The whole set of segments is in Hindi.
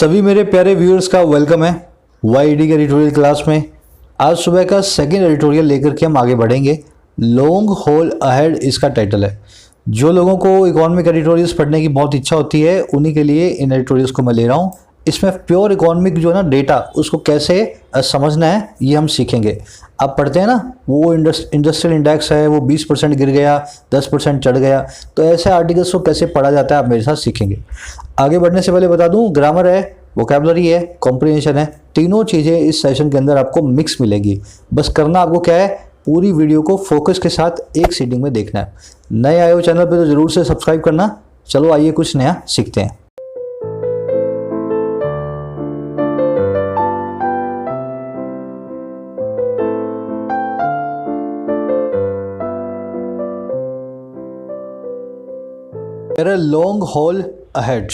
सभी मेरे प्यारे व्यूअर्स का वेलकम है वाईडी के एडिटोरियल क्लास में। आज सुबह का सेकंड एडिटोरियल लेकर के हम आगे बढ़ेंगे। लॉन्ग होल अहेड इसका टाइटल है। जो लोगों को इकोनॉमिक एडिटोरियल्स पढ़ने की बहुत इच्छा होती है उन्हीं के लिए इन एडिटोरियल्स को मैं ले रहा हूँ। इसमें प्योर इकोनॉमिक जो है ना डेटा उसको कैसे समझना है ये हम सीखेंगे। आप पढ़ते हैं ना वो इंडस्ट्रियल इंडेक्स है वो 20% गिर गया 10% चढ़ गया, तो ऐसे आर्टिकल्स को कैसे पढ़ा जाता है आप मेरे साथ सीखेंगे। आगे बढ़ने से पहले बता दूं ग्रामर है, वोकैबुलरी है, कॉम्प्रिहेंशन है, तीनों चीज़ें इस सेशन के अंदर आपको मिक्स मिलेगी। बस करना आपको क्या है, पूरी वीडियो को फोकस के साथ एक सीटिंग में देखना है। नए आए हो चैनल पे तो ज़रूर से सब्सक्राइब करना। चलो आइए कुछ नया सीखते हैं। लॉन्ग होल अहेड,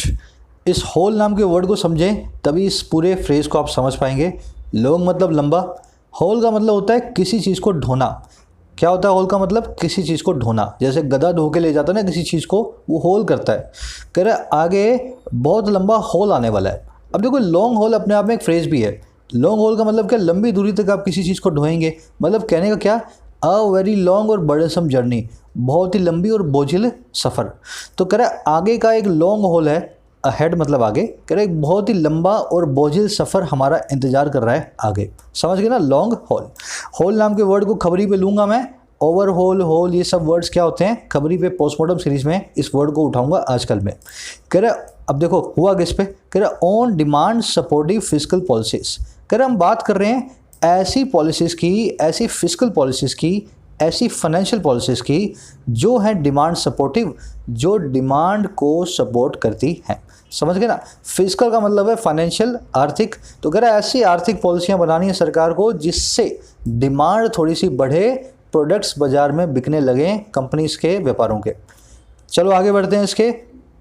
इस होल नाम के वर्ड को समझें तभी इस पूरे फ्रेज को आप समझ पाएंगे। लॉन्ग मतलब लंबा, होल का मतलब होता है किसी चीज़ को ढोना। क्या होता है होल का मतलब? किसी चीज़ को ढोना। जैसे गधा ढो के ले जाता है ना किसी चीज़ को, वो होल करता है। कह रहा है आगे बहुत लंबा होल आने वाला है। अब देखो लॉन्ग होल अपने आप में एक फ्रेज भी है। लॉन्ग होल का मतलब क्या? लंबी दूरी तक आप किसी चीज़ को ढोएंगे। मतलब कहने का क्या, अ वेरी लॉन्ग और बर्डनसम जर्नी, बहुत ही लंबी और बोझिल सफ़र। तो कह रहा है आगे का एक लॉन्ग होल है, अहेड मतलब आगे। कह रहा है एक बहुत ही लंबा और बोझिल सफ़र हमारा इंतजार कर रहा है आगे। समझ गए ना? Long whole. होल नाम के वर्ड को खबरी पे लूँगा मैं। ओवर होल, होल, ये सब वर्ड्स क्या होते हैं? खबरी पे पोस्टमार्टम सीरीज में इस वर्ड को उठाऊंगा आजकल में। कह रहा है अब देखो हुआ किस पे? कह रहा है on demand supportive physical policies. कह रहा है हम बात कर रहे हैं ऐसी पॉलिसीज़ की, ऐसी फिजिकल पॉलिसीज़ की, ऐसी फाइनेंशियल पॉलिसीज़ की जो है डिमांड सपोर्टिव, जो डिमांड को सपोर्ट करती हैं। समझ गए ना? फिजिकल का मतलब है फाइनेंशियल, आर्थिक। तो कह रहा है ऐसी आर्थिक पॉलिसियां बनानी है सरकार को जिससे डिमांड थोड़ी सी बढ़े, प्रोडक्ट्स बाजार में बिकने लगें कंपनीज के, व्यापारों के। चलो आगे बढ़ते हैं। इसके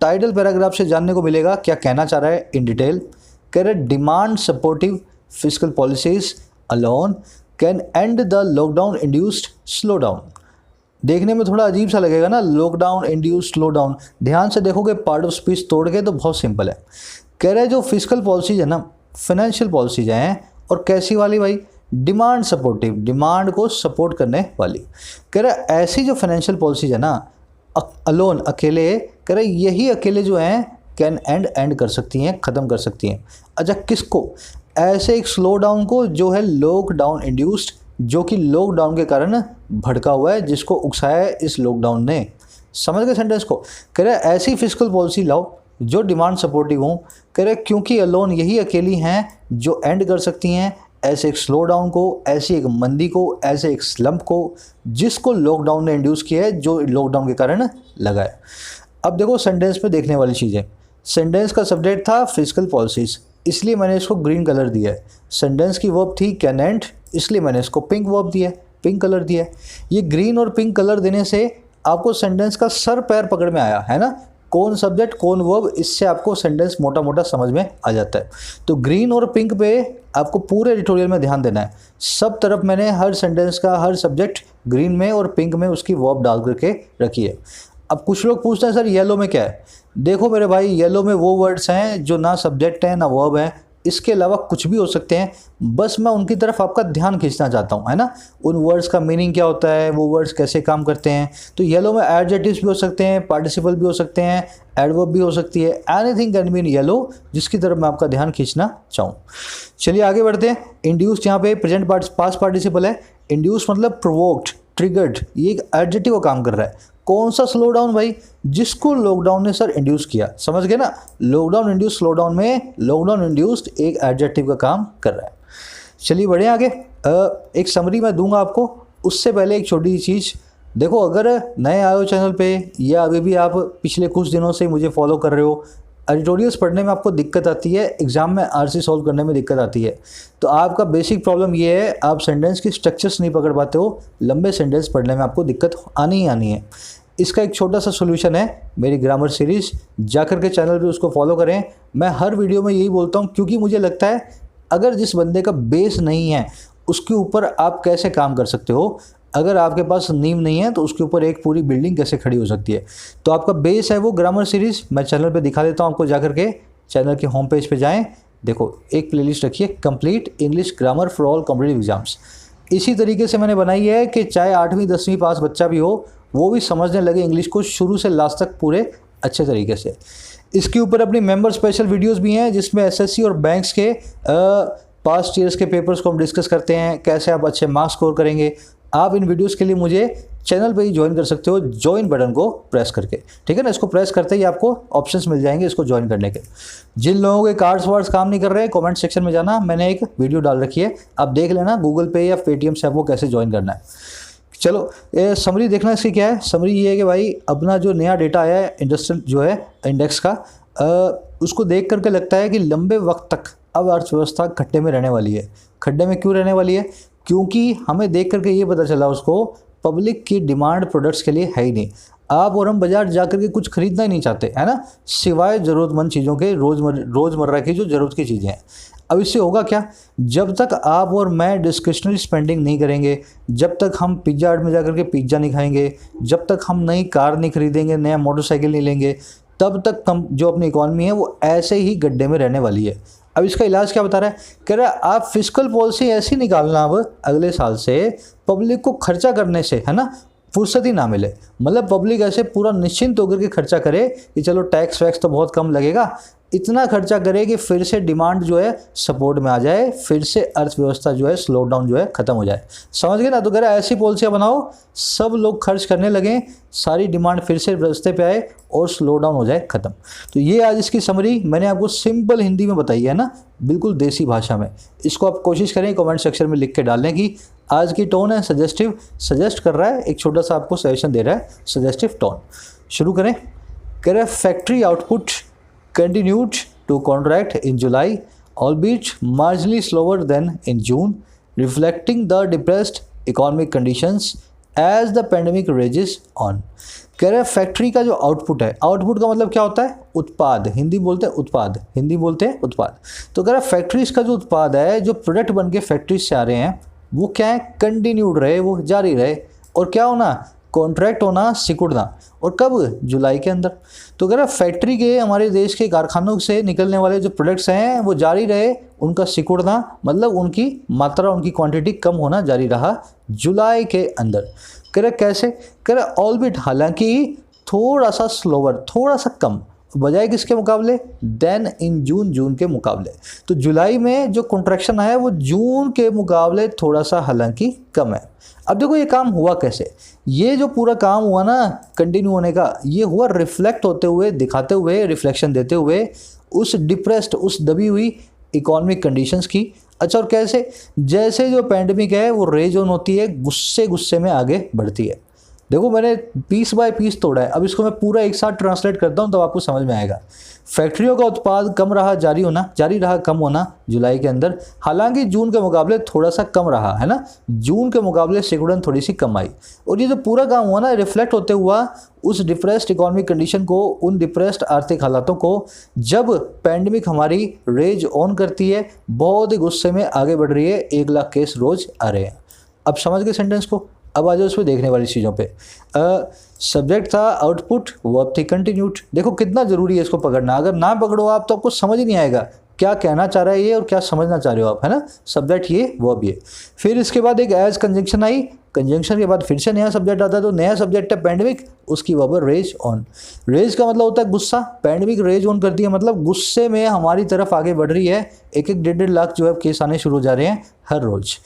टाइटल पैराग्राफ से जानने को मिलेगा क्या कहना चाह रहा है इन डिटेल। कह रहे demand supportive physical policies alone can and the lockdown induced slow down. देखने में थोड़ा अजीब सा लगेगा ना, लॉकडाउन इंड्यूस्ड स्लो डाउन। ध्यान से देखोगे पार्ट ऑफ स्पीच तोड़ के तो बहुत सिंपल है। कह रहे जो फिजिकल पॉलिसीज है ना, फाइनेंशियल पॉलिसीज हैं, और कैसी वाली भाई? डिमांड सपोर्टिव, डिमांड को सपोर्ट करने वाली। कह रहे ऐसी जो फाइनेंशियल पॉलिसीज है ना, अलोन अकेले, कह रहे यही अकेले जो हैं कैन एंड कर सकती हैं, ख़त्म कर सकती हैं। अच्छा किसको? ऐसे एक स्लो डाउन को जो है लॉकडाउन इंड्यूस्ड, जो कि लॉकडाउन के कारण भड़का हुआ है, जिसको उकसाया है इस लॉकडाउन ने। समझ गए सेंटेंस को? कह रहे ऐसी फिजिकल पॉलिसी लाओ जो डिमांड सपोर्टिव हो। कह रहे क्योंकि अलोन यही अकेली हैं जो एंड कर सकती हैं ऐसे एक स्लो डाउन को, ऐसी एक मंदी को, ऐसे एक स्लम्प को जिसको लॉकडाउन ने इंड्यूस किया है, जो लॉकडाउन के कारण लगा है। अब देखो सेंटेंस में देखने वाली चीज़ें। सेंटेंस का सब्जेक्ट था फिजिकल पॉलिसीज, इसलिए मैंने इसको ग्रीन कलर दिया है। सेंटेंस की वर्ब थी कैन एंड, इसलिए मैंने इसको पिंक वर्ब दिया है, पिंक कलर दिया है। ये ग्रीन और पिंक कलर देने से आपको सेंटेंस का सर पैर पकड़ में आया है ना, कौन सब्जेक्ट कौन वर्ब, इससे आपको सेंटेंस मोटा मोटा समझ में आ जाता है। तो ग्रीन और पिंक पे आपको पूरे एडिटोरियल में ध्यान देना है। सब तरफ मैंने हर सेंटेंस का हर सब्जेक्ट ग्रीन में और पिंक में उसकी वर्ब डाल करके रखी है। अब कुछ लोग पूछते हैं सर येलो में क्या है? देखो मेरे भाई, येलो में वो वर्ड्स हैं जो ना सब्जेक्ट हैं ना वर्ब हैं, इसके अलावा कुछ भी हो सकते हैं। बस मैं उनकी तरफ आपका ध्यान खींचना चाहता हूँ, है ना। उन वर्ड्स का मीनिंग क्या होता है, वो वर्ड्स कैसे काम करते हैं। तो येलो में एडजेक्टिव्स भी हो सकते हैं, पार्टिसिपल भी हो सकते हैं, एडवर्ब भी हो सकती है। एनीथिंग कैन मीन येलो, जिसकी तरफ मैं आपका ध्यान खींचना चाहूँ। चलिए आगे बढ़ते हैं। इंड्यूस्ड यहाँ पे प्रेजेंट पास्ट पार्टिसिपल है। इंड्यूस्ड मतलब प्रोवोक्ड, ट्रिगर्ड, ये एक एडजेक्टिव का काम कर रहा है। कौन सा स्लो डाउन भाई? जिसको लॉकडाउन ने सर इंड्यूस किया। समझ गए ना? लॉकडाउन इंड्यूस स्लो डाउन में लॉकडाउन इंड्यूस्ड एक एडजेक्टिव का काम कर रहा है। चलिए बढ़े आगे। एक समरी मैं दूंगा आपको, उससे पहले एक छोटी सी चीज़ देखो। अगर नए आए हो चैनल पे या अभी भी आप पिछले कुछ दिनों से मुझे फॉलो कर रहे हो, एडिटोरियल्स पढ़ने में आपको दिक्कत आती है, एग्जाम में आरसी सॉल्व करने में दिक्कत आती है, तो आपका बेसिक प्रॉब्लम ये है आप सेंटेंस की स्ट्रक्चर्स नहीं पकड़ पाते हो। लंबे सेंटेंस पढ़ने में आपको दिक्कत आनी ही आनी है। इसका एक छोटा सा सोल्यूशन है मेरी ग्रामर सीरीज़, जाकर के चैनल पे उसको फॉलो करें। मैं हर वीडियो में यही बोलता हूँ क्योंकि मुझे लगता है अगर जिस बंदे का बेस नहीं है उसके ऊपर आप कैसे काम कर सकते हो। अगर आपके पास नींव नहीं है तो उसके ऊपर एक पूरी बिल्डिंग कैसे खड़ी हो सकती है। तो आपका बेस है वो ग्रामर सीरीज़, मैं चैनल पे दिखा देता हूँ आपको जाकर के। चैनल के होम पेज पे जाएं, देखो एक प्लेलिस्ट रखी है complete English grammar for all competitive exams. इसी तरीके से मैंने बनाई है कि चाहे 8वीं 10वीं पास बच्चा भी हो वो भी समझने लगे इंग्लिश को शुरू से लास्ट तक पूरे अच्छे तरीके से। इसके ऊपर अपनी मेंबर स्पेशल वीडियोस भी हैं जिसमें एसएससी और बैंक्स के पास्ट ईयर्स के पेपर्स को हम डिस्कस करते हैं, कैसे आप अच्छे मार्क्स स्कोर करेंगे। आप इन वीडियोस के लिए मुझे चैनल पे ही ज्वाइन कर सकते हो, ज्वाइन बटन को प्रेस करके, ठीक है ना। इसको प्रेस करते ही आपको ऑप्शंस मिल जाएंगे इसको ज्वाइन करने के। जिन लोगों के कार्ड्स वार्ड्स काम नहीं कर रहे हैं कमेंट सेक्शन में जाना, मैंने एक वीडियो डाल रखी है, आप देख लेना गूगल पे या पेटीएम से आपको कैसे ज्वाइन करना है। चलो ये समरी देखना इसकी क्या है। समरी ये है कि भाई अपना जो नया डेटा आया है इंडस्ट्रियल जो है इंडेक्स का, उसको देख करके लगता है कि लंबे वक्त तक अब अर्थव्यवस्था खड्डे में रहने वाली है। खड्डे में क्यों रहने वाली है? क्योंकि हमें देख करके ये पता चला उसको पब्लिक की डिमांड प्रोडक्ट्स के लिए है ही नहीं। आप और हम बाजार जा करके कुछ खरीदना ही नहीं चाहते, है ना, सिवाय ज़रूरतमंद चीज़ों के, रोज़मर्रा की जो ज़रूरत की चीज़ें हैं। अब इससे होगा क्या? जब तक आप और मैं डिस्क्रिशनरी स्पेंडिंग नहीं करेंगे, जब तक हम पिज़्ज़ा हट में जा करके पिज़्ज़ा नहीं खाएंगे, जब तक हम नई कार नहीं खरीदेंगे, नया मोटरसाइकिल नहीं लेंगे, तब तक कम जो अपनी इकॉनमी है वो ऐसे ही गड्ढे में रहने वाली है। अब इसका इलाज क्या बता रहा है? कह रहा है आप फिस्कल पॉलिसी ऐसी निकालना अब अगले साल से पब्लिक को खर्चा करने से, है ना, फुर्सत ही ना मिले। मतलब पब्लिक ऐसे पूरा निश्चिंत होकर के खर्चा करे कि चलो टैक्स वैक्स तो बहुत कम लगेगा, इतना खर्चा करे कि फिर से डिमांड जो है सपोर्ट में आ जाए, फिर से अर्थव्यवस्था जो है स्लो डाउन जो है ख़त्म हो जाए। समझ गए ना? तो कह रहा है ऐसी पॉलिसियाँ बनाओ सब लोग खर्च करने लगें, सारी डिमांड फिर से रास्ते पे आए और स्लो डाउन हो जाए ख़त्म। तो ये आज इसकी समरी मैंने आपको सिंपल हिंदी में बताई है ना, बिल्कुल देसी भाषा में। इसको आप कोशिश करें कमेंट सेक्शन में लिख के डालने की। आज की टोन है सजेस्टिव, सजेस्ट कर रहा है, एक छोटा सा आपको सजेशन दे रहा है, सजेस्टिव टोन। शुरू करें। कह रहे factory output continued to contract in July, albeit marginally slower than in June, reflecting the depressed economic conditions as the pandemic rages on. कह रहे हैं फैक्ट्री का जो आउटपुट है, आउटपुट का मतलब क्या होता है? उत्पाद, हिंदी बोलते हैं उत्पाद, हिंदी बोलते हैं उत्पाद। तो कह रहा है फैक्ट्रीज का जो उत्पाद है, जो प्रोडक्ट बन के फैक्ट्रीज से आ रहे हैं, वो क्या है? कंटिन्यूड रहे, वो जारी रहे। और क्या होना? कॉन्ट्रैक्ट होना, सिकुड़ना। और कब? जुलाई के अंदर। तो अगर फैक्ट्री के, हमारे देश के कारखानों से निकलने वाले जो प्रोडक्ट्स हैं वो जारी रहे, उनका सिकुड़ना मतलब उनकी मात्रा, उनकी क्वांटिटी कम होना जारी रहा जुलाई के अंदर। कह रहे कैसे? कह रहे ऑलबिट, हालांकि थोड़ा सा स्लोवर, थोड़ा सा कम, बजाय किसके मुकाबले? देन इन जून, जून के मुकाबले। तो जुलाई में जो कॉन्ट्रैक्शन आया वो जून के मुकाबले थोड़ा सा हालांकि कम है। अब देखो ये काम हुआ कैसे? ये जो पूरा काम हुआ ना कंटिन्यू होने का, ये हुआ रिफ्लेक्ट होते हुए, दिखाते हुए, रिफ्लेक्शन देते हुए उस डिप्रेस्ड, उस दबी हुई इकोनॉमिक कंडीशंस की। अच्छा, और कैसे? जैसे जो पैंडमिक है वो रेज ऑन होती है, गुस्से गुस्से में आगे बढ़ती है। देखो मैंने पीस बाय पीस तोड़ा है, अब इसको मैं पूरा एक साथ ट्रांसलेट करता हूँ तब आपको समझ में आएगा। फैक्ट्रियों का उत्पाद कम रहा, जारी रहा कम होना जुलाई के अंदर, हालांकि जून के मुकाबले थोड़ा सा कम रहा, है ना, जून के मुकाबले सिकुड़न थोड़ी सी कम आई। और ये जो पूरा काम हुआ ना, रिफ्लेक्ट होते हुआ उस डिप्रेस्ड इकोनॉमिक कंडीशन को, उन डिप्रेस्ड आर्थिक हालातों को, जब पैंडमिक हमारी रेज ऑन करती है, बहुत ही गुस्से में आगे बढ़ रही है, 1 लाख केस रोज आ रहे हैं। अब समझ गए सेंटेंस को? अब आ जाओ उसमें देखने वाली चीज़ों पे। सब्जेक्ट था आउटपुट, वर्ब थी कंटिन्यूड। देखो कितना ज़रूरी है इसको पकड़ना, अगर ना पकड़ो आप तो आपको समझ ही नहीं आएगा क्या कहना चाह रहा है ये और क्या समझना चाह रहे हो आप, है ना। सब्जेक्ट ये, वर्ब ये। फिर इसके बाद एक एज कंजंक्शन आई, कंजंक्शन के बाद फिर से नया सब्जेक्ट आता है, तो नया सब्जेक्ट है पैंडमिक, उसकी वर्ब रेज ऑन। रेज का मतलब होता है गुस्सा, पैंडमिक रेज ऑन करती है मतलब गुस्से में हमारी तरफ आगे बढ़ रही है, 1-1, 1.5 लाख जो है केस आने शुरू हो जा रहे हैं हर रोज़।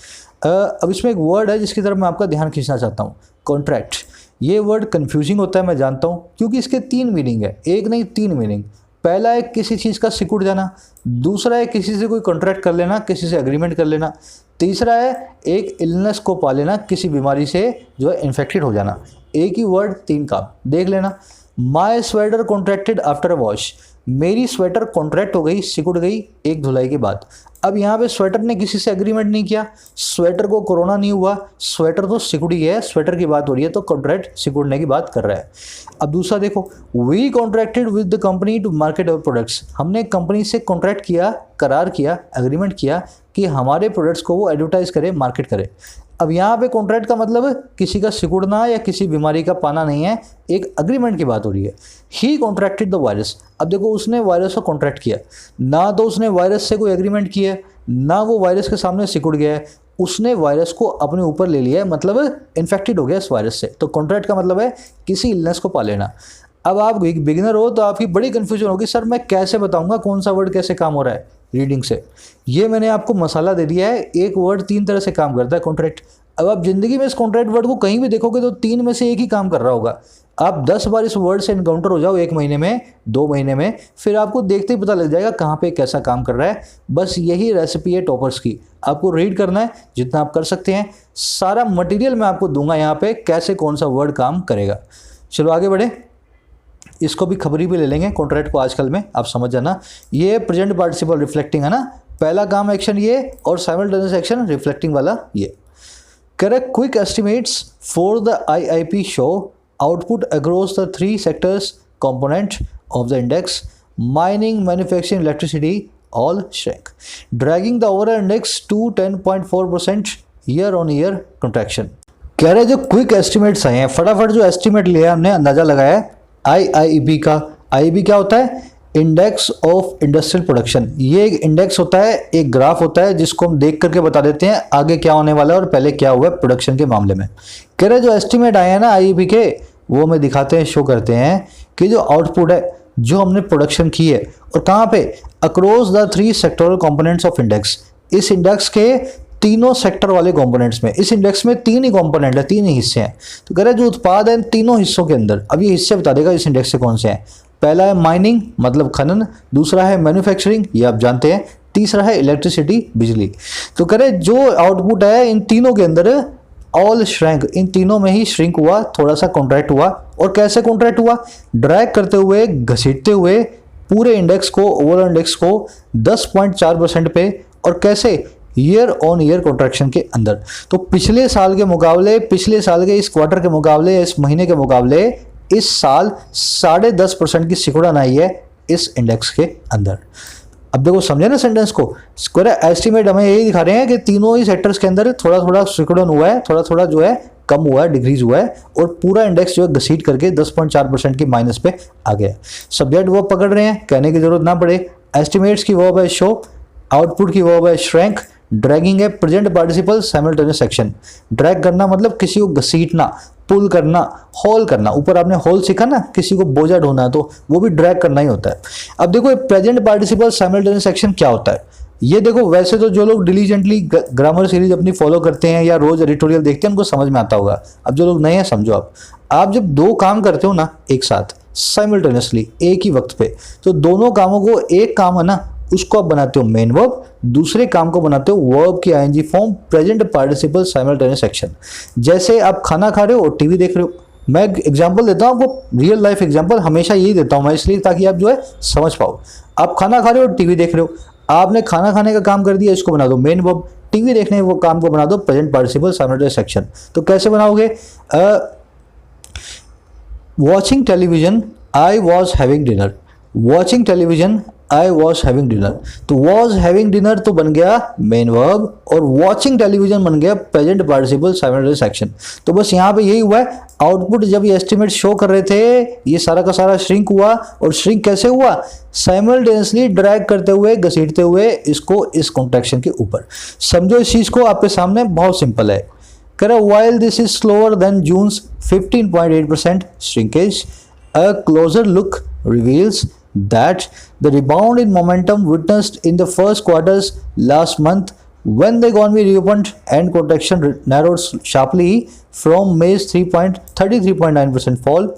अब इसमें एक वर्ड है जिसकी तरफ मैं आपका ध्यान खींचना चाहता हूँ, कॉन्ट्रैक्ट। ये वर्ड कन्फ्यूजिंग होता है, मैं जानता हूँ, क्योंकि इसके 3 मीनिंग है, एक नहीं 3 मीनिंग। पहला है किसी चीज़ का सिकुड़ जाना, दूसरा है किसी से कोई कॉन्ट्रैक्ट कर लेना, किसी से एग्रीमेंट कर लेना, तीसरा है एक इलनेस को पा लेना, किसी बीमारी से जो है इन्फेक्टेड हो जाना। एक ही वर्ड 3 काम, देख लेना। My sweater contracted after a wash, मेरी स्वेटर कॉन्ट्रैक्ट हो गई, सिकुड़ गई एक धुलाई के बाद। अब यहाँ पे स्वेटर ने किसी से एग्रीमेंट नहीं किया, स्वेटर को कोरोना नहीं हुआ, स्वेटर तो सिकुड़ गया है, स्वेटर की बात हो रही है तो कॉन्ट्रैक्ट सिकुड़ने की बात कर रहा है। अब दूसरा देखो, we contracted with the company to market our products, हमने कंपनी से कॉन्ट्रैक्ट किया, करार किया, एग्रीमेंट किया कि हमारे प्रोडक्ट्स को वो एडवर्टाइज करे, मार्केट करे। अब यहाँ पे कॉन्ट्रैक्ट का मतलब किसी का सिकुड़ना या किसी बीमारी का पाना नहीं है, एक एग्रीमेंट की बात हो रही है। ही कॉन्ट्रैक्टेड द वायरस, अब देखो उसने वायरस को कॉन्ट्रैक्ट किया, ना तो उसने वायरस से कोई एग्रीमेंट किया है, ना वो वायरस के सामने सिकुड़ गया है, उसने वायरस को अपने ऊपर ले लिया है, मतलब इन्फेक्टेड हो गया इस वायरस से। तो कॉन्ट्रैक्ट का मतलब है किसी इलनेस को पा लेना। अब आप बिगिनर हो तो आपकी बड़ी कन्फ्यूजन होगी, सर मैं कैसे बताऊंगा कौन सा वर्ड कैसे काम हो रहा है रीडिंग से। ये मैंने आपको मसाला दे दिया है, एक वर्ड 3 तरह से काम करता है कॉन्ट्रैक्ट। अब आप जिंदगी में इस कॉन्ट्रैक्ट वर्ड को कहीं भी देखोगे तो 3 में से एक ही काम कर रहा होगा। आप 10 बार इस वर्ड से इनकाउंटर हो जाओ 1 महीने में, 2 महीने में, फिर आपको देखते ही पता लग जाएगा कहाँ पे कैसा काम कर रहा है। बस यही रेसिपी है टॉपर्स की, आपको रीड करना है जितना आप कर सकते हैं। सारा मटेरियल मैं आपको दूंगा यहाँ पे कैसे कौन सा वर्ड काम करेगा। चलो आगे बढ़े, इसको भी खबरी भी ले लेंगे कॉन्ट्रैक्ट को आजकल में, आप समझ जाना। ये प्रेजेंट पार्टिसिपल रिफ्लेक्टिंग है ना, पहला काम एक्शन ये और साइमल्टेनियस एक्शन रिफ्लेक्टिंग वाला ये। Correct quick estimates for the IIP show output across the 3 sectors component of the index, mining, manufacturing, electricity all shrank, dragging the overall index to 10.4% year-on-year contraction। कह रहे जो क्विक एस्टिमेट्स आए हैं, फटाफट जो एस्टिमेट लिया हमने, अंदाजा लगाया है IIP का। IIP क्या होता है? Index of industrial production. ये एक इंडेक्स होता है, एक ग्राफ होता है जिसको हम देख करके बता देते हैं आगे क्या होने वाला है और पहले क्या हुआ है प्रोडक्शन के मामले में। कह रहे जो एस्टिमेट आए हैं ना IIP के, वो हमें दिखाते हैं, शो करते हैं कि जो आउटपुट है जो हमने प्रोडक्शन की है और कहाँ पे, across the 3 sectoral components of index. इस इंडेक्स के तीनों सेक्टर वाले कंपोनेंट्स में, इस इंडेक्स में 3 ही कंपोनेंट है, 3 ही हिस्से हैं। तो कह रहे जो उत्पाद है इन तीनों हिस्सों के अंदर, अब ये हिस्से बता देगा इस इंडेक्स से कौन से हैं। पहला है माइनिंग मतलब खनन, दूसरा है मैन्युफैक्चरिंग, ये आप जानते हैं, तीसरा है इलेक्ट्रिसिटी बिजली। तो कह रहे जो आउटपुट है इन तीनों के अंदर ऑल श्रैंक, इन तीनों में ही श्रिंक हुआ, थोड़ा सा कॉन्ट्रैक्ट हुआ। और कैसे कॉन्ट्रैक्ट हुआ? ड्रैग करते हुए, घसीटते हुए पूरे इंडेक्स को, ओवरऑल इंडेक्स को 10.4% पे। और कैसे? ईयर ऑन ईयर कॉन्ट्रैक्शन के अंदर। तो पिछले साल के मुकाबले, पिछले साल के इस क्वार्टर के मुकाबले, इस महीने के मुकाबले इस साल 10.5% की सिकुड़न आई है इस इंडेक्स के अंदर। अब देखो समझे ना सेंटेंस को, स्क्वायर एस्टीमेट हमें यही दिखा रहे हैं कि तीनों ही सेक्टर्स के अंदर थोड़ा थोड़ा सिकुड़न हुआ है, थोड़ा थोड़ा जो है कम हुआ है, डिक्रीज हुआ है, और पूरा इंडेक्स जो है घसीट करके 10.4% की माइनस पे आ गया। सब्जेक्ट वर्ब पकड़ रहे हैं, कहने की जरूरत ना पड़े। एस्टिमेट्स की वर्ब है शो, आउटपुट की वर्ब है श्रैंक, ड्रैगिंग है present participle simultaneous action. Drag करना मतलब किसी को घसीटना, पुल करना, हॉल करना। ऊपर आपने हॉल सीखा ना, किसी को बोझा ढोना, तो वो भी ड्रैग करना ही होता है। अब देखो प्रेजेंट पार्टिसिपल साइमल्टेनियस एक्शन क्या होता है, ये देखो। वैसे तो जो लोग डिलीजेंटली ग्रामर सीरीज अपनी फॉलो करते हैं या रोज एडिटोरियल देखते हैं उनको समझ में आता होगा। अब जो लोग नए हैं समझो, आप जब 2 काम करते हो ना एक साथ साइमल्टेनियसली एक ही वक्त पे, तो दोनों कामों को, एक काम है ना उसको आप बनाते हो मेन वर्ब, दूसरे काम को बनाते हो वर्ब की ING form present participle simultaneous action. जैसे आप खाना खा रहे हो और टीवी देख रहे हो। मैं एग्जांपल देता हूँ आपको, रियल लाइफ एग्जांपल हमेशा यही देता हूँ मैं, इसलिए ताकि आप जो है समझ पाओ। आप खाना खा रहे हो और टीवी देख रहे हो, आपने खाना खाने का काम कर दिया, इसको बना दो मेन वर्ब, टीवी देखने वो काम को बना दो प्रेजेंट पार्टिसिपल साइमल्टेनियस एक्शन। तो कैसे बनाओगे? Watching television I was having dinner, watching television I was having dinner. तो वॉज हैविंग डिनर तो बन गया मेन वर्ब और वॉचिंग टेलीविजन बन गया प्रेजेंट पार्टिसिपल साइमल्टेनियस एक्शन। तो बस यहाँ पे यही हुआ है, आउटपुट जब ये एस्टिमेट शो कर रहे थे ये सारा का सारा श्रिंक हुआ। और श्रिंक कैसे हुआ? साइमल्टेनियसली ड्रैग करते हुए, घसीटते हुए इसको इस कॉन्ट्रैक्शन के ऊपर। समझो इस चीज को, आपके सामने बहुत सिंपल है। कह रहा while this is slower than June's 15.8% shrinkage, a closer look reveals that the rebound in momentum witnessed in the first quarters last month when the economy reopened and contraction narrowed sharply from May's 33.9% fall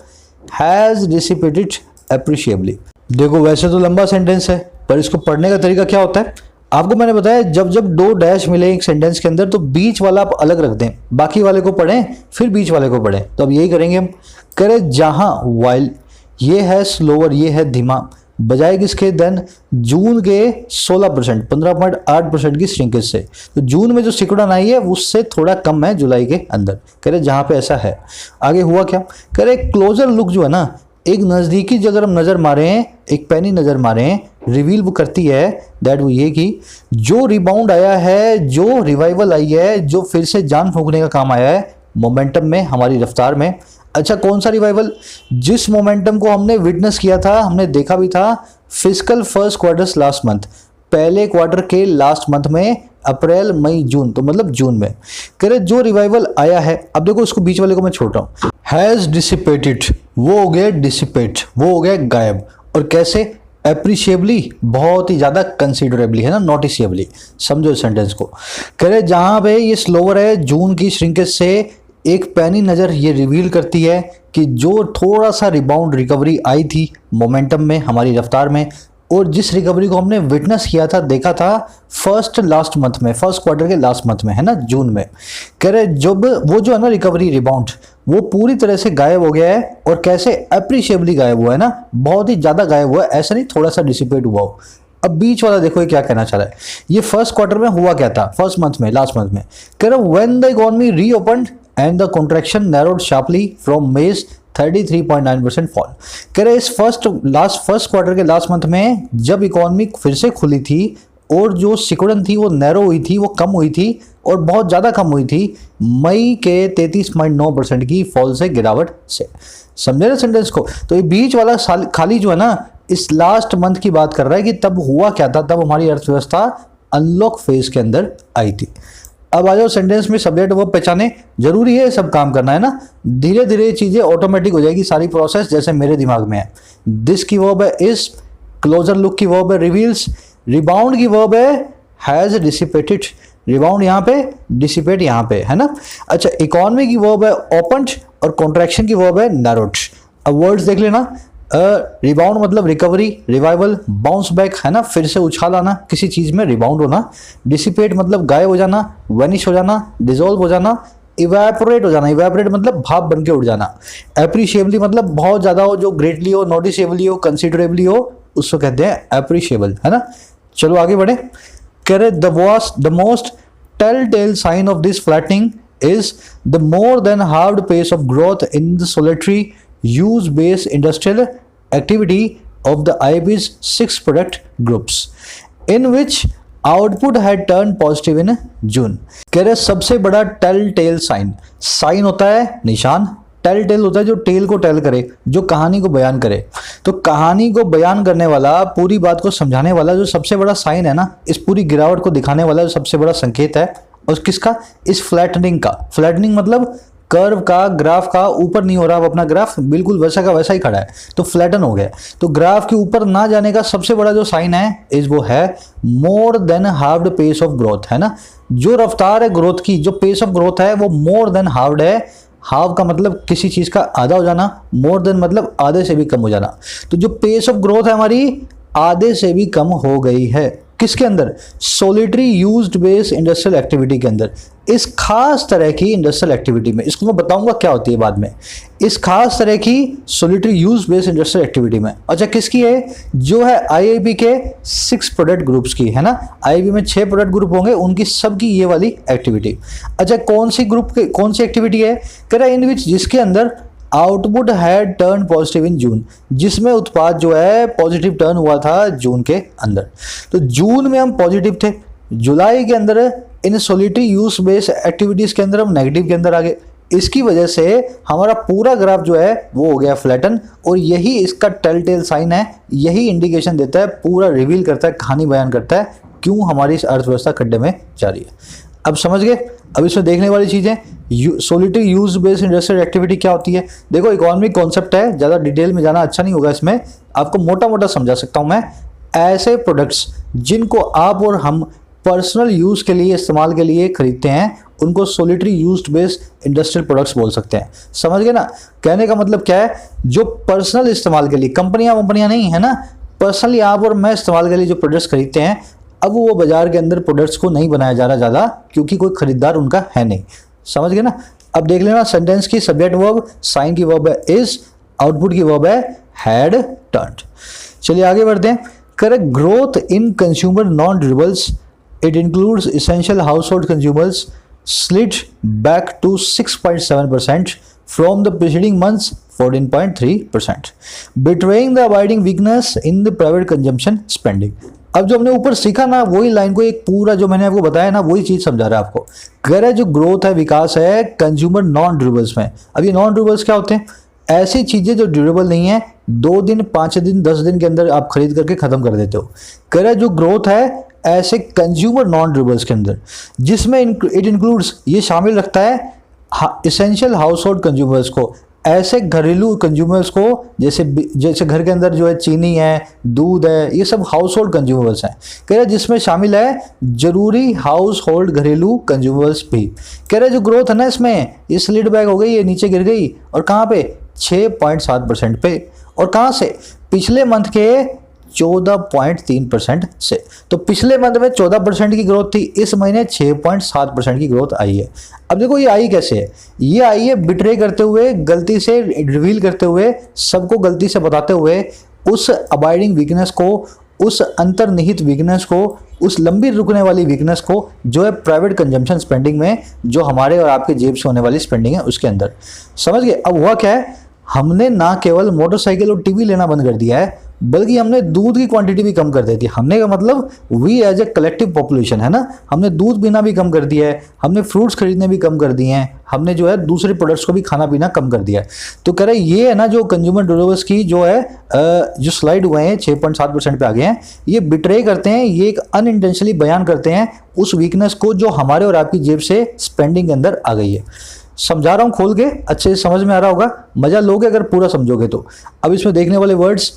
has dissipated appreciably। देखो वैसे तो लंबा सेंटेंस है पर इसको पढ़ने का तरीका क्या होता है, आपको मैंने बताया जब जब 2 डैश मिले एक सेंटेंस के अंदर तो बीच वाला आप अलग रख दें, बाकी वाले को पढ़ें फिर बीच वाले को पढ़ें। तो अब यही करेंगे हम। करें जहां वाइल ये है स्लोअर, ये है धीमा, बजाय किसके, देन जून के 16%, 15.8% की श्रिंकेज से। तो जून में जो सिकुड़न आई है उससे थोड़ा कम है जुलाई के अंदर, कह रहे जहां पे ऐसा है। आगे हुआ क्या, कह रहे क्लोजर लुक जो है ना, एक नज़दीकी जो अगर हम नज़र मारे हैं, एक पैनी नज़र मारे हैं, रिवील वो करती है दैट वो ये कि जो रिबाउंड आया है, जो रिवाइवल आई है, जो फिर से जान फूंकने का काम आया है मोमेंटम में, हमारी रफ्तार में। अच्छा कौन सा रिवाइवल, जिस मोमेंटम को हमने विटनेस किया था, हमने देखा भी था physical first quarters last month, पहले क्वार्टर के लास्ट मंथ में, अप्रैल मई जून, तो मतलब जून में। कह रहे जो रिवाइवल आया है, अब देखो इसको बीच वाले को मैं छोड़ रहा हूं, हैज डिसिपेटेड, वो हो गया डिसिपेट, वो हो गया गायब। और कैसे, एप्रिशिएबली, बहुत ही ज्यादा, कंसिडरेबली है ना, नोटिसेबली, समझो सेंटेंस को। कह रहे जहां पे ये स्लोअर है जून की श्रिंकेज से, एक पैनी नज़र ये रिवील करती है कि जो थोड़ा सा रिबाउंड रिकवरी आई थी मोमेंटम में, हमारी रफ्तार में, और जिस रिकवरी को हमने विटनेस किया था, देखा था फर्स्ट लास्ट मंथ में, फर्स्ट क्वार्टर के लास्ट मंथ में, है ना, जून में। कह रहे जब वो जो है ना रिकवरी रिबाउंड, वो पूरी तरह से गायब हो गया है। और कैसे, एप्रिशिएबली गायब हुआ है ना, बहुत ही ज़्यादा गायब हुआ है, ऐसा नहीं थोड़ा सा डिसिपेट हुआ हो। अब बीच वाला देखो ये क्या कहना चाह रहा है, ये फर्स्ट क्वार्टर में हुआ क्या था, फर्स्ट मंथ में, लास्ट मंथ में। कह रहे when the economy reopened and the contraction narrowed sharply from May's 33.9% fall। कह रहे इस फर्स्ट क्वार्टर के लास्ट मंथ में जब इकोनॉमी फिर से खुली थी और जो सिकुड़न थी वो नैरो हुई थी, वो कम हुई थी और बहुत ज़्यादा कम हुई थी मई के 33.9% की फॉल से, गिरावट से। समझे ना सेंटेंस को। तो ये बीच वाला खाली जो है ना, इस लास्ट मंथ की बात कर रहा है कि तब हुआ क्या था, तब हमारी अर्थव्यवस्था अनलॉक फेज के अंदर आई थी। अब आ जाओ सेंटेंस में सब्जेक्ट वर्ब पहचाने, जरूरी है सब काम करना है ना, धीरे धीरे चीजें ऑटोमेटिक हो जाएगी सारी प्रोसेस, जैसे मेरे दिमाग में है। दिस की वर्ब है इज, क्लोजर लुक की वर्ब है रिवील्स, रिबाउंड की वर्ब है हैज डिसिपेटेड, रिबाउंड यहाँ पे, डिसिपेट यहाँ पे, है ना। अच्छा इकोनॉमी की वर्ब है ओपन्ड और कॉन्ट्रैक्शन की वर्ब है नैरोड। अब वर्ड्स देख लेना, रिबाउंड मतलब रिकवरी, रिवाइवल, बाउंस बैक, है ना, फिर से उछाल आना, किसी चीज में रिबाउंड होना। डिसिपेट मतलब गायब हो जाना, वैनिश हो जाना, डिसॉल्व हो जाना, इवेपोरेट हो जाना, इवेपोरेट मतलब भाप बन के उड़ जाना। एप्रिशिएबली मतलब बहुत ज्यादा हो, जो ग्रेटली हो, नोटिसेबली हो, कंसिडरेबली हो, उसको कहते हैं एप्रिशिएबल, है ना। चलो आगे बढ़े। कह रहे the most telltale sign of this flattening is the more than halved pace of growth in the solitary use-based industrial activity of the IIB's 6 product groups, in which output had turned positive in June। कह रहे सबसे बड़ा टेल टेल साइन होता है निशान, टेल टेल होता है जो टेल को टेल करे, जो कहानी को बयान करे। तो कहानी को बयान करने वाला, पूरी बात को समझाने वाला जो सबसे बड़ा साइन है ना, इस पूरी गिरावट को दिखाने वाला जो सबसे बड़ा संकेत है, और किसका, इस फ्लैटनिंग का। फ्लैटनिंग मतलब कर्व का, ग्राफ का ऊपर नहीं हो रहा, अब अपना ग्राफ बिल्कुल वैसा का वैसा ही खड़ा है, तो फ्लैटन हो गया। तो ग्राफ के ऊपर ना जाने का सबसे बड़ा जो साइन है इस वो है more than halved pace of growth, है ना। जो रफ्तार है ग्रोथ की, जो पेस ऑफ ग्रोथ है वो मोर देन हाफ्ड है। हाफ का मतलब किसी चीज का आधा हो जाना, मोर देन मतलब आधे से भी कम हो जाना। तो जो पेस ऑफ ग्रोथ है हमारी आधे से भी कम हो गई है, किसके अंदर, solitary used based industrial activity के अंदर, इस खास तरह की इंडस्ट्रियल एक्टिविटी में। इसको मैं बताऊंगा क्या होती है बाद में, इस खास तरह की solitary use based industrial activity में। अच्छा किसकी है, जो है आईआईबी के 6 प्रोडक्ट ग्रुप्स की, है ना। आईआईबी में 6 प्रोडक्ट ग्रुप होंगे, उनकी सबकी ये वाली एक्टिविटी। अच्छा कौन सी ग्रुप के, कौन सी एक्टिविटी है, कह रहा है इन विच, जिसके अंदर output had turned positive in June, जिसमें उत्पाद जो है पॉजिटिव टर्न हुआ था जून के अंदर। तो जून में हम पॉजिटिव थे, जुलाई के अंदर इन सोलिटरी यूज बेस्ड एक्टिविटीज के अंदर हम नेगेटिव के अंदर आ गए। इसकी वजह से हमारा पूरा ग्राफ जो है वो हो गया फ्लैटन, और यही इसका टेल टेल साइन है, यही इंडिकेशन देता है, पूरा रिवील करता है, कहानी बयान करता है क्यों हमारी इस अर्थव्यवस्था खड्डे में जा रही है। अब समझ गए। अब इसमें देखने वाली चीजें, solitary use based industrial activity क्या होती है। देखो इकोनॉमिक कॉन्सेप्ट है, ज़्यादा डिटेल में जाना अच्छा नहीं होगा, इसमें आपको मोटा मोटा समझा सकता हूँ मैं। ऐसे प्रोडक्ट्स जिनको आप और हम पर्सनल यूज के लिए, इस्तेमाल के लिए खरीदते हैं, उनको solitary use based industrial products बोल सकते हैं। समझ गए ना। कहने का मतलब क्या है, जो पर्सनल इस्तेमाल के लिए, कंपनियां नहीं है ना, पर्सनली आप और मैं इस्तेमाल के लिए जो प्रोडक्ट्स खरीदते हैं, अब वो बाजार के अंदर प्रोडक्ट्स को नहीं बनाया जा रहा ज़्यादा, क्योंकि कोई खरीदार उनका है नहीं। समझ गए ना। अब देख लेना सेंटेंस की सब्जेक्ट वर्ब, साइन की वर्ब है इज, आउटपुट की वर्ब है हैड टर्न्ड। चलिए आगे बढ़ते हैं। Correct, growth in consumer non durables it includes essential house hold consumers slid back to 6.7% from the preceding month's 14.3%, betraying the abiding weakness in the private consumption spending. अब जो हमने ऊपर सीखा ना, वही लाइन को एक पूरा जो मैंने आपको बताया ना, वही चीज समझा रहा है आपको। कह रहा है जो ग्रोथ है, विकास है कंज्यूमर नॉन ड्यूरेबल्स में। अब ये नॉन ड्यूरेबल्स क्या होते हैं? ऐसी चीजें जो ड्यूरेबल नहीं है, 2 दिन 5 दिन 10 दिन के अंदर आप खरीद करके खत्म कर देते हो। कह रहा है जो ग्रोथ है ऐसे कंज्यूमर नॉन ड्यूरेबल्स के अंदर, जिसमें इट इंक्लूड्स, ये शामिल रखता है इसेंशियल हाउस होल्ड कंज्यूमर्स को, ऐसे घरेलू कंज्यूमर्स को, जैसे घर के अंदर जो है चीनी है, दूध है, ये सब हाउस होल्ड कंज्यूमर्स हैं। कह रहे जिसमें शामिल है जरूरी हाउस होल्ड घरेलू कंज्यूमर्स भी। कह रहे जो ग्रोथ है ना इसमें, ये स्लिड बैक हो गई, ये नीचे गिर गई, और कहाँ पे? 6.7% पे। और कहाँ से? पिछले मंथ के 14.3% से। तो पिछले मंथ में 14% की ग्रोथ थी, इस महीने 6.7% की ग्रोथ आई है। अब देखो ये आई कैसे है? ये आई है बिट्रे करते हुए, गलती से रिवील करते हुए, सबको गलती से बताते हुए, उस अबाइडिंग वीकनेस को, उस अंतर्निहित वीकनेस को, उस लंबी रुकने वाली वीकनेस को जो है प्राइवेट कंजम्पशन स्पेंडिंग में, जो हमारे और आपके जेब से होने वाली स्पेंडिंग है उसके अंदर। समझ गए? अब हुआ क्या है, हमने ना केवल मोटरसाइकिल और टीवी लेना बंद कर दिया है, बल्कि हमने दूध की क्वांटिटी भी कम कर दी थी। हमने का मतलब we as a collective population है ना, हमने दूध पीना भी कम कर दिया है, हमने फ्रूट्स खरीदने भी कम कर दिए हैं, हमने जो है दूसरे प्रोडक्ट्स को भी खाना पीना कम कर दिया है। तो कह रहे ये है ना जो कंज्यूमर ड्यूरेबल्स की जो है जो स्लाइड हुए हैं 6.7% पे आ गए हैं, ये बिट्रे करते हैं, ये एक अनइंटेंशनली बयान करते हैं उस वीकनेस को जो हमारे और आपकी जेब से स्पेंडिंग के अंदर आ गई है। समझा रहा हूँ खोल के, अच्छे से समझ में आ रहा होगा, मजा लोगे अगर पूरा समझोगे तो। अब इसमें देखने वाले वर्ड्स,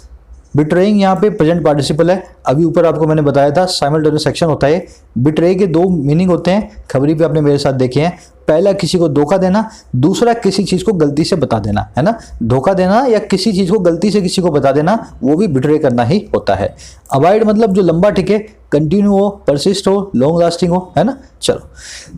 बिट्रेइंग यहाँ पे प्रेजेंट पार्टिसिपल है, अभी ऊपर आपको मैंने बताया था साइमल्टेनियस एक्शन होता है। बिट्रे के 2 मीनिंग होते हैं, खबरी पे आपने मेरे साथ देखे हैं। पहला किसी को धोखा देना, दूसरा किसी चीज को गलती से बता देना, है ना। धोखा देना या किसी चीज को गलती से किसी को बता देना, वो भी बिट्रे करना ही होता है। अवॉइड मतलब जो लंबा टिके, कंटिन्यू हो, परसिस्ट हो, लॉन्ग लास्टिंग हो, है ना। चलो,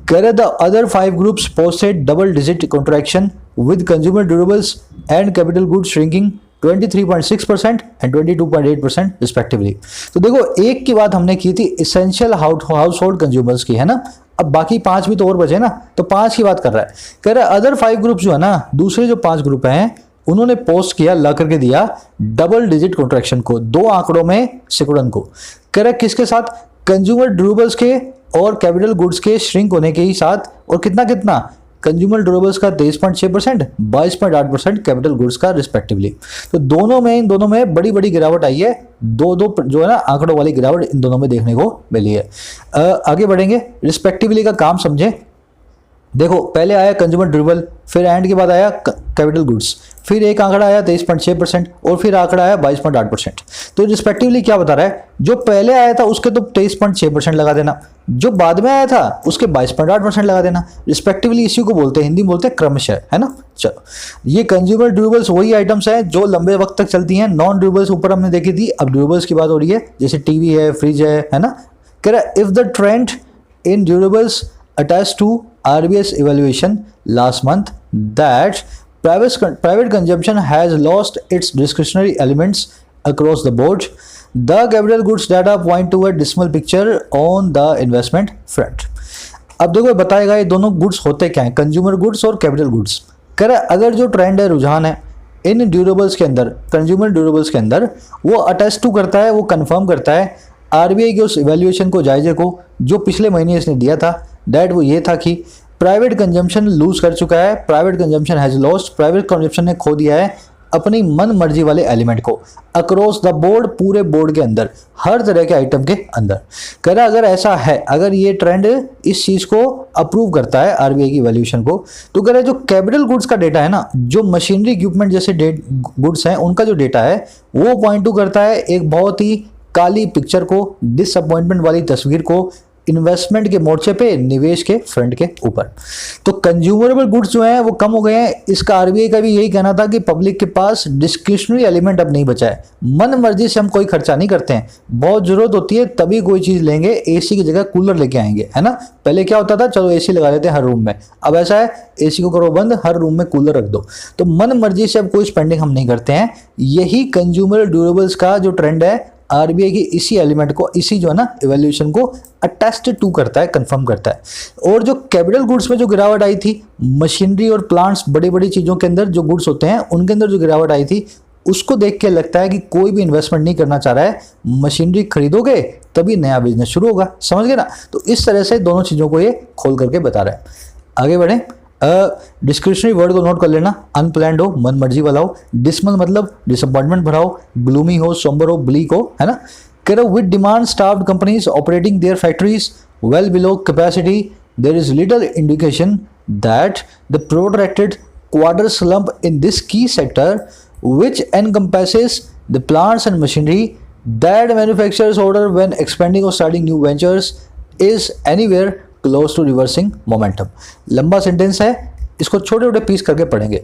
कह the other 5 groups posted double digit contraction with consumer durables and capital goods shrinking 23.6% and 22.8% respectively. तो देखो एक की बात हमने की थी इसेंशियल हाउस होल्ड कंज्यूमर्स की, है ना। अब बाकी 5 भी तो और बचे ना, तो 5 की बात कर रहा है। कह रहा है अदर 5 ग्रुप जो है ना, दूसरे जो 5 ग्रुप हैं, उन्होंने पोस्ट किया, ला करके दिया डबल डिजिट कॉन्ट्रैक्शन को, 2 आंकड़ों में सिकुड़न को। कह रहा है किसके साथ? कंज्यूमर ड्यूरेबल्स के और कैपिटल गुड्स के श्रिंक होने के ही साथ। और कितना कितना? कंज्यूमर ड्यूरेबल्स का 23.6%, 22.8% कैपिटल गुड्स का रिस्पेक्टिवली। तो इन दोनों में बड़ी बड़ी गिरावट आई है, दो जो है ना आंकड़ों वाली गिरावट इन दोनों में देखने को मिली है। आगे बढ़ेंगे, रिस्पेक्टिवली का काम समझे। देखो पहले आया कंज्यूमर ड्यूरेबल, फिर एंड के बाद आया कैपिटल गुड्स, फिर एक आंकड़ा आया 23.6% और फिर आंकड़ा आया 22.8%। तो रिस्पेक्टिवली क्या बता रहा है? जो पहले आया था उसके तो 23.6% लगा देना, जो बाद में आया था उसके 22.8% लगा देना। रिस्पेक्टिवली इसी को बोलते हैं, हिंदी में बोलते हैं क्रमशः, है ना। चलो, ये कंज्यूमर ड्यूरेबल्स वही आइटम्स हैं जो लंबे वक्त तक चलती हैं। नॉन ड्यूरेबल्स ऊपर हमने देखी थी, अब ड्यूरेबल्स की बात हो रही है, जैसे टीवी है, फ्रिज है ना। कह रहा है if the trend in durables attached to RBI's evaluation last month that private consumption has lost its discretionary elements across the board, the capital goods data point to a dismal picture on the investment front. अब देखो बताएगा ये दोनों गुड्स होते क्या हैं, कंज्यूमर गुड्स और कैपिटल गुड्स। कह रहा है अगर जो ट्रेंड है, रुझान है इन ड्यूरेबल्स के अंदर, कंज्यूमर ड्यूरेबल्स के अंदर, वो अटेस्ट टू करता है, वो कंफर्म करता है आरबीआई के उस इवैल्यूएशन को, जायजे को, जो पिछले महीने इसने दिया था। दैट वो ये था कि प्राइवेट कंजम्पशन लूज कर चुका है, private consumption has lost, private consumption ने खो दिया है अपनी मन मर्जी वाले एलिमेंट को अक्रॉस द बोर्ड, पूरे बोर्ड के अंदर, हर तरह के आइटम के अंदर। कह रहा अगर ऐसा है, अगर ये ट्रेंड इस चीज को अप्रूव करता है आरबीआई की वैल्यूएशन को, तो कह रहा है जो कैपिटल गुड्स का डेटा है ना, जो मशीनरी इक्विपमेंट जैसे गुड्स हैं, उनका जो डेटा है वो पॉइंट टू करता है एक बहुत ही काली पिक्चर को, डिसअपॉइंटमेंट वाली तस्वीर को, इन्वेस्टमेंट के मोर्चे पे, निवेश के फ्रंट के ऊपर। तो कंज्यूमरेबल गुड्स जो हैं वो कम हो गए हैं। इसका आरबीआई का भी यही कहना था कि पब्लिक के पास डिस्क्रिशनरी एलिमेंट अब नहीं बचा है, मन मर्जी से हम कोई खर्चा नहीं करते हैं, बहुत जरूरत होती है तभी कोई चीज लेंगे, एसी की जगह कूलर लेके आएंगे, है ना। पहले क्या होता था, चलो एसी लगा देते हैं हर रूम में, अब ऐसा है एसी को करो बंद, हर रूम में कूलर रख दो। तो मन मर्जी से अब कोई स्पेंडिंग हम नहीं करते हैं। यही कंज्यूमर ड्यूरेबल्स का जो ट्रेंड है, आरबीआई की इसी एलिमेंट को, इसी जो है ना इवैल्यूएशन को अटेस्ट टू करता है, कंफर्म करता है। और जो कैपिटल गुड्स में जो गिरावट आई थी, मशीनरी और प्लांट्स, बड़ी बड़ी चीज़ों के अंदर जो गुड्स होते हैं उनके अंदर जो गिरावट आई थी, उसको देख के लगता है कि कोई भी इन्वेस्टमेंट नहीं करना चाह रहा है। मशीनरी खरीदोगे तभी नया बिजनेस शुरू होगा, समझ गए ना। तो इस तरह से दोनों चीज़ों को ये खोल करके बता रहा है। आगे बढ़े। डिस्क्रिशनरी वर्ड को नोट कर लेना, अनप्लैंड हो, मन मर्जी वाला हो, डिसमल मतलब डिसअपॉइंटमेंट भरा हो, ग्लूमी हो, सोम्बर हो, ब्लीक हो, है ना। कह रहे with demand staffed companies operating their factories well below capacity, there is little indication that the protracted quarter slump in this key sector which encompasses the plants and machinery that manufacturers order when expanding or starting new ventures is anywhere close to reversing momentum। लंबा सेंटेंस है, इसको छोटे छोटे पीस करके पढ़ेंगे।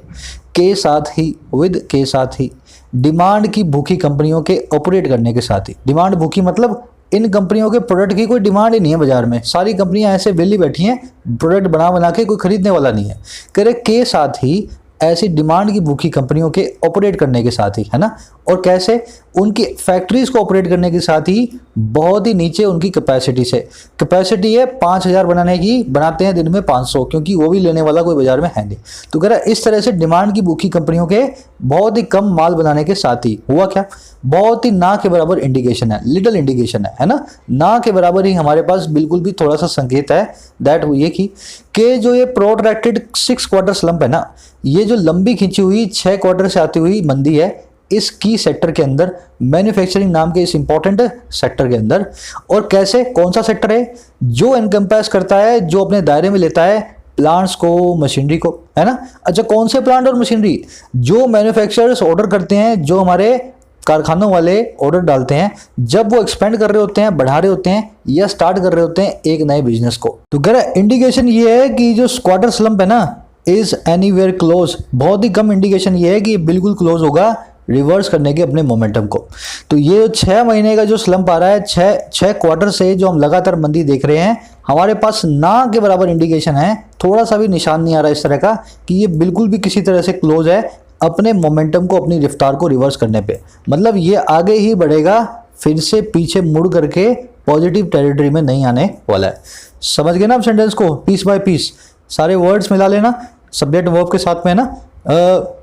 के साथ ही, विद के साथ ही, डिमांड की भूखी कंपनियों के ऑपरेट करने के साथ ही। डिमांड भूखी मतलब इन कंपनियों के प्रोडक्ट की कोई डिमांड ही नहीं है बाजार में, सारी कंपनियां ऐसे वेली बैठी हैं, प्रोडक्ट बना के कोई खरीदने वाला नहीं है। कह रहे के साथ ही ऐसी डिमांड की भूखी कंपनियों के ऑपरेट करने के साथ ही, है ना। और कैसे, उनकी फैक्ट्रीज को ऑपरेट करने के साथ ही बहुत ही नीचे उनकी कैपेसिटी से। कैपेसिटी है 5000 बनाने की, बनाते हैं दिन में 500, क्योंकि वो भी लेने वाला कोई बाजार में है नहीं। तो कह रहा है इस तरह से डिमांड की भूखी कंपनियों के बहुत ही कम माल बनाने के साथ ही हुआ क्या, बहुत ही ना के बराबर इंडिकेशन है, लिटिल इंडिकेशन है ना। ना के बराबर ही हमारे पास बिल्कुल भी थोड़ा सा संकेत है, दैट ये कि जो ये प्रोट्रैक्टेड 6 क्वार्टर स्लंप है ना, ये जो लंबी खींची हुई 6 क्वार्टर से आती हुई मंदी है इस की सेक्टर के अंदर, मैन्युफैक्चरिंग नाम के इस इंपॉर्टेंट सेक्टर के अंदर। और कैसे, कौन सा सेक्टर है जो एनकम्पास करता है, जो अपने दायरे में लेता है प्लांट्स को, मशीनरी को, है ना। अच्छा, कौन से प्लांट और मशीनरी, जो मैन्युफैक्चरर्स ऑर्डर करते हैं, जो हमारे कारखानों वाले ऑर्डर डालते हैं जब वो एक्सपेंड कर रहे होते हैं, बढ़ा रहे होते हैं या स्टार्ट कर रहे होते हैं एक नए बिजनेस को। तो अगर इंडिकेशन ये है कि जो क्वार्टर स्लंप है ना, इज एनीवेयर क्लोज, बहुत ही कम इंडिकेशन ये है कि ये बिल्कुल क्लोज होगा रिवर्स करने के अपने मोमेंटम को। तो ये 6 महीने का जो स्लंप आ रहा है, 6 क्वार्टर से जो हम लगातार मंदी देख रहे हैं, हमारे पास ना के बराबर इंडिकेशन है, थोड़ा सा भी निशान नहीं आ रहा इस तरह का कि ये बिल्कुल भी किसी तरह से क्लोज है अपने मोमेंटम को, अपनी रफ्तार को रिवर्स करने पे। मतलब ये आगे ही बढ़ेगा, फिर से पीछे मुड़ करके पॉजिटिव टेरिटरी में नहीं आने वाला है। समझ गए ना आप सेंटेंस को, पीस बाय पीस सारे वर्ड्स मिला लेना, सब्जेक्ट वर्ब के साथ में, है ना।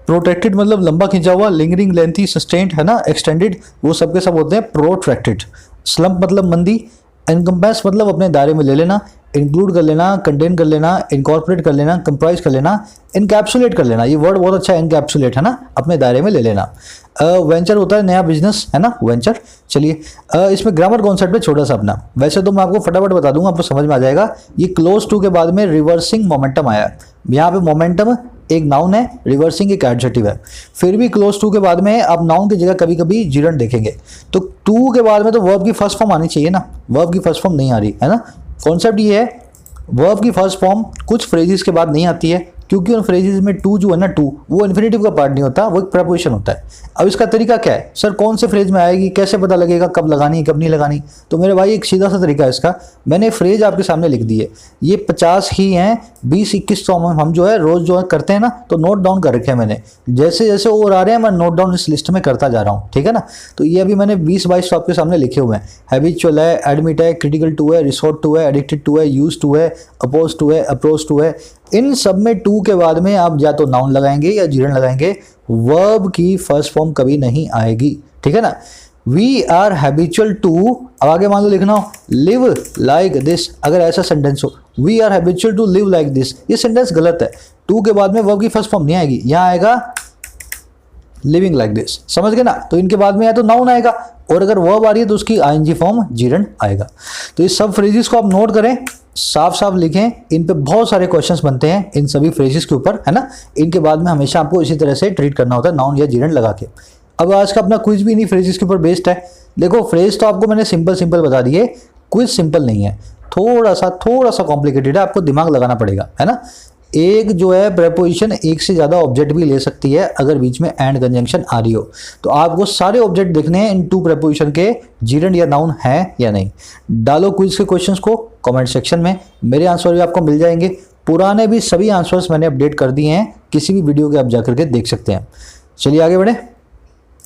प्रोट्रैक्टेड मतलब लंबा खिंचा हुआ, लिंगरिंग, लेंथी, सस्टेन्ड, है ना, एक्सटेंडेड, वो सबके सब होते हैं प्रोट्रैक्टेड। स्लंप मतलब मंदी, एनकम्पास मतलब अपने दायरे में ले लेना, इंक्लूड कर लेना, कंटेन कर लेना, इनकॉर्पोरेट कर लेना, कंप्राइज कर लेना, इनकैप्सुलेट कर लेना, ये वर्ड बहुत अच्छा है, इनकैप्सुलेट, है ना, अपने दायरे में ले लेना। वेंचर होता है नया बिजनेस, है ना, वेंचर। चलिए इसमें ग्रामर कॉन्सेप्ट है छोटा सा अपना, वैसे तो मैं आपको फटाफट बता दूंगा, आपको समझ में आ जाएगा। ये क्लोज टू के बाद में रिवर्सिंग मोमेंटम आया, यहाँ पे मोमेंटम एक नाउन है, रिवर्सिंग एक एडजेक्टिव है। फिर भी क्लोज टू के बाद में आप नाउन की जगह कभी कभी जिरंड देखेंगे, तो टू के बाद में तो वर्ब की फर्स्ट फॉर्म आनी चाहिए ना, वर्ब की फर्स्ट फॉर्म नहीं आ रही, है ना। कॉन्सेप्ट ये है, वर्ब की फर्स्ट फॉर्म कुछ फ्रेजेस के बाद नहीं आती है, क्योंकि उन फ्रेजेस में टू जो है ना, टू वो इन्फिनेटिव का पार्ट नहीं होता, वो एक प्रपोजिशन होता है। अब इसका तरीका क्या है, सर कौन से फ्रेज में आएगी, कैसे पता लगेगा कब लगानी है कब नहीं लगानी। तो मेरे भाई एक सीधा सा तरीका है इसका, मैंने फ्रेज आपके सामने लिख दी है, ये 50 ही हैं, 20-21 तो हम जो है रोज जो है करते हैं ना, तो नोट डाउन कर रखे हैं मैंने, जैसे जैसे और आ रहे हैं मैं नोट डाउन इस लिस्ट में करता जा रहा हूँ, ठीक है ना। तो ये अभी मैंने 20-22 तो आपके सामने लिखे हुए हैं। हैबिचुअल है, एडमिट है, क्रिटिकल टू है, रिसोर्ट टू है, एडिक्टेड टू है, यूज टू है, अपोज टू है, अप्रोच टू है। इन सब में टू के बाद में आप या तो नाउन लगाएंगे या जिरंड लगाएंगे, वर्ब की फर्स्ट फॉर्म कभी नहीं आएगी, ठीक है ना। वी आर हैबिचुअल टू, अब आगे मान लो लिखना हो लिव लाइक दिस, अगर ऐसा सेंटेंस हो, we are habitual to live like this, ये सेंटेंस गलत है। टू के बाद में वर्ब की फर्स्ट फॉर्म नहीं आएगी, यहाँ आएगा लिविंग लाइक दिस, समझ गए ना। तो इनके बाद में या तो नाउन आएगा, और अगर वर्ब आ रही है तो उसकी आईएनजी फॉर्म जिरंड आएगा। तो इस सब फ्रेजेस को आप नोट करें, साफ साफ लिखें, इन पे बहुत सारे क्वेश्चंस बनते हैं इन सभी फ्रेजेस के ऊपर, है ना। इनके बाद में हमेशा आपको इसी तरह से ट्रीट करना होता है, नाउन या जिरंड लगा के। अब आज का अपना क्विज भी इन्हीं फ्रेजेस के ऊपर बेस्ड है। देखो फ्रेज तो आपको मैंने सिंपल बता दिए, क्विज सिंपल नहीं है। थोड़ा सा कॉम्प्लिकेटेड है, आपको दिमाग लगाना पड़ेगा, है ना। एक जो है प्रेपोजिशन एक से ज़्यादा ऑब्जेक्ट भी ले सकती है अगर बीच में एंड कंजंक्शन आ रही हो। तो आपको सारे ऑब्जेक्ट देखने हैं इन टू प्रेपोजिशन के, जीरेंड या नाउन है या नहीं। डालो क्विज के क्वेश्चंस को कमेंट सेक्शन में, मेरे आंसर भी आपको मिल जाएंगे। पुराने भी सभी आंसर्स मैंने अपडेट कर दिए हैं, किसी भी वीडियो के आप जाकर के देख सकते हैं। चलिए आगे बढ़े।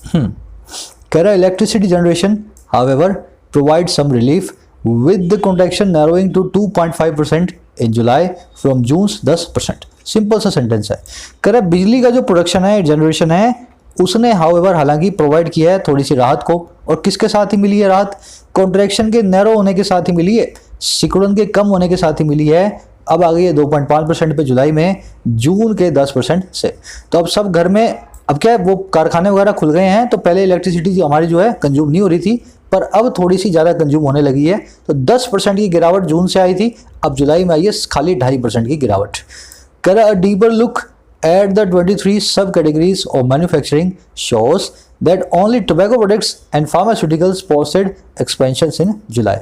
कह रहा है electricity generation however provide some relief with the contraction narrowing to 2.5% in July from June's 10%। Simple सा सेंटेंस है। कह रहा बिजली का जो प्रोडक्शन है, जनरेशन है, उसने हाउएवर हालांकि प्रोवाइड किया है थोड़ी सी राहत को, और किसके साथ ही मिली है राहत? कॉन्ट्रैक्शन के नैरो होने के साथ ही मिली है, सिकुड़न के कम होने के साथ ही मिली है। अब आ गई है 2.5% पे जुलाई में, जून के 10% से। तो अब सब घर में, अब क्या है, वो कारखाने वगैरह खुल गए हैं, तो पहले इलेक्ट्रिसिटी हमारी जो है कंज्यूम नहीं हो रही थी, पर अब थोड़ी सी ज़्यादा कंज्यूम होने लगी है। तो 10% की गिरावट जून से आई थी, अब जुलाई में आई है खाली 2.5% की गिरावट। कर a deeper look at the 23 सब categories of manufacturing shows that only tobacco products and pharmaceuticals posted expansions in July,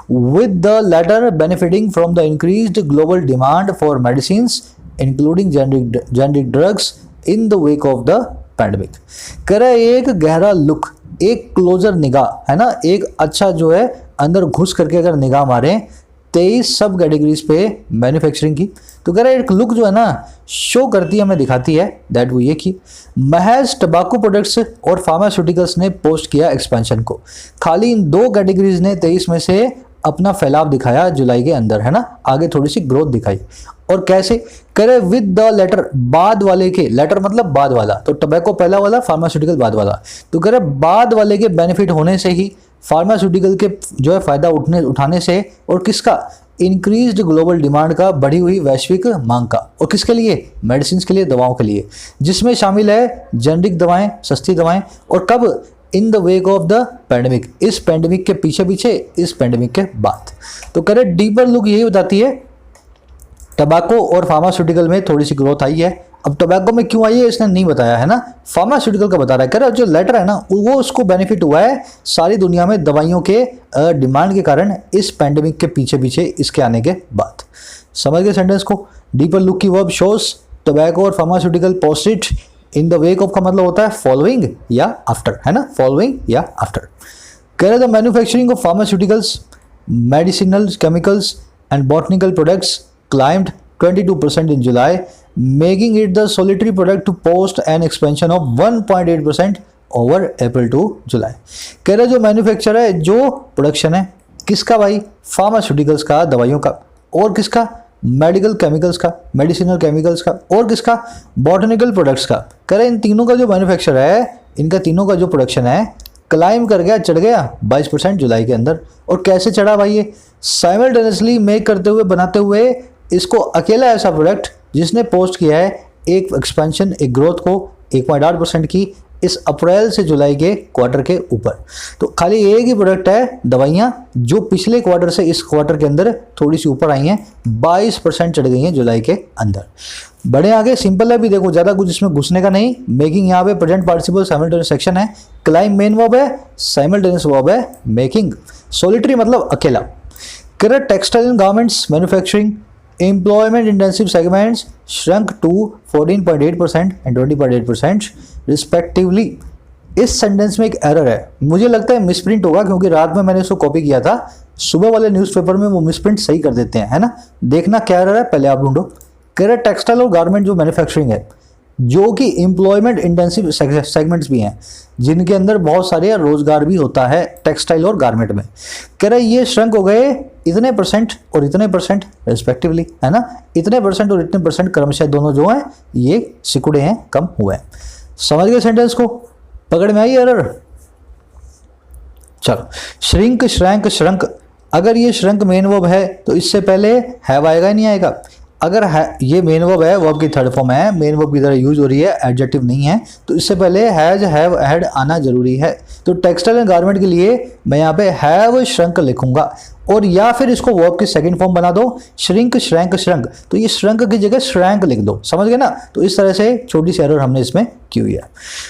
with the latter benefiting from the increased global demand for medicines including generic drugs in the wake of the pandemic। कह रहा है एक गहरा लुक, एक क्लोजर निगाह, है ना, एक अच्छा जो है अंदर घुस करके अगर निगाह मारें 23 सब कैटेगरीज पे मैन्युफैक्चरिंग की, तो कह रहा है एक लुक जो है ना शो करती है, हमें दिखाती है दैट वो ये कि महज टबाको प्रोडक्ट्स और फार्मास्यूटिकल्स ने पोस्ट किया एक्सपेंशन को। खाली इन दो कैटेगरीज ने 23 में से अपना फैलाव दिखाया जुलाई के अंदर, है ना, आगे थोड़ी सी ग्रोथ दिखाई। और कैसे? करे विद द लेटर, बाद वाले के, लेटर मतलब बाद वाला, तो टबैको पहला वाला, फार्मास्यूटिकल बाद वाला, तो करे बाद वाले के बेनिफिट होने से ही, फार्मास्यूटिकल के जो है फायदा उठाने से, और किसका? इंक्रीज्ड ग्लोबल डिमांड का, बढ़ी हुई वैश्विक मांग का। और किसके लिए? मेडिसिन के लिए, दवाओं के लिए, जिसमें शामिल है जेनरिक दवाएं, सस्ती दवाएं। और कब? In the wake of the pandemic, इस पैंडेमिक के पीछे पीछे, इस पैंडेमिक के बाद। तो करे डीपर लुक यही बताती है टबैको और फार्मास्यूटिकल में थोड़ी सी ग्रोथ आई है। अब टबैको में क्यों आई है इसने नहीं बताया, है ना, फार्मास्यूटिकल का बता रहा है। कह रहा है जो लेटर है ना वो उसको बेनिफिट हुआ है सारी दुनिया में दवाइयों के डिमांड के कारण, इस पैंडेमिक के पीछे पीछे, इसके आने के बाद। समझ गए सेंटेंस को? डीपर लुक की वर्ब शोज टबैको और pharmaceutical posted in the wake of का मतलब होता है फॉलोइंग या आफ्टर, है ना, फॉलोइंग या आफ्टर। कह रहे the manufacturing of pharmaceuticals, medicinal chemicals and botanical products climbed 22% in July, making it the solitary product to post an expansion of 1.8% over April to July। कह रहे जो मैन्युफैक्चर है, जो प्रोडक्शन है, किसका भाई? फार्मास्यूटिकल्स का, दवाइयों का, और किसका? मेडिकल केमिकल्स का, मेडिसिनल केमिकल्स का, और किसका? बॉटनिकल प्रोडक्ट्स का। कह रहे इन तीनों का जो मैन्युफैक्चर है, इनका तीनों का जो प्रोडक्शन है, क्लाइम कर गया, चढ़ गया 22% जुलाई के अंदर। और कैसे चढ़ा भाई? ये साइमल्टेनियसली मेक करते हुए, बनाते हुए, इसको अकेला ऐसा प्रोडक्ट जिसने पोस्ट किया है एक एक्सपेंशन, एक ग्रोथ को 1.8% की इस अप्रैल से जुलाई के क्वार्टर के ऊपर। तो खाली एक ही प्रोडक्ट है दवाइयाँ, जो पिछले क्वार्टर से इस क्वार्टर के अंदर थोड़ी सी ऊपर आई हैं, 22% चढ़ गई हैं जुलाई के अंदर। बड़े आगे सिंपल है भी, देखो ज़्यादा कुछ इसमें घुसने का नहीं। मेकिंग यहाँ पे प्रेजेंट पार्टिसिपल साइमल्टेनियस सेक्शन है, क्लाइम मेन वर्ब है, साइमल्टेनियस वर्ब है मेकिंग, सोलिटरी मतलब अकेला। Correct textile and garments manufacturing employment intensive segments shrunk to 14.8% and 20.8% respectively। इस सेंटेंस में एक एरर है, मुझे लगता है मिसप्रिंट होगा, क्योंकि रात में मैंने इसको कॉपी किया था, सुबह वाले न्यूज़पेपर में वो मिसप्रिंट सही कर देते हैं, है ना। देखना क्या एरर है पहले आप ढूंढो। कह रहे टेक्सटाइल और गारमेंट जो मैन्युफैक्चरिंग है, जो कि एम्प्लॉयमेंट इंटेंसिव सेगमेंट्स भी हैं, जिनके अंदर बहुत सारे रोजगार भी होता है टेक्सटाइल और गारमेंट में, कह रहे ये श्रंक हो गए इतने परसेंट और इतने परसेंट रिस्पेक्टिवली, है ना। इतने परसेंट और इतने परसेंट क्रमशः दोनों जो हैं ये सिकुड़े हैं, कम हुए हैं। समझ गए सेंटेंस को? पकड़ में आई एरर? चलो, श्रिंक, श्रैंक, श्रंक, अगर ये श्रंक मेन वर्ब है तो इससे पहले हैव आएगा, नहीं आएगा? अगर है ये मेन वर्ब है, वर्ब की थर्ड फॉर्म है, मेन वर्ब की तरह यूज हो रही है, एडजेक्टिव नहीं है, तो इससे पहले हैज, हैव, हैड आना जरूरी है। तो टेक्सटाइल एंड गारमेंट के लिए मैं यहाँ पे हैव श्रंक लिखूंगा, और या फिर इसको वर्ब की सेकंड फॉर्म बना दो, श्रिंक, श्रैंक, श्रंक, तो ये श्रंक की जगह श्रैंक लिख दो। समझ गए ना? तो इस तरह से छोटी सी एरर हमने इसमें की हुई है।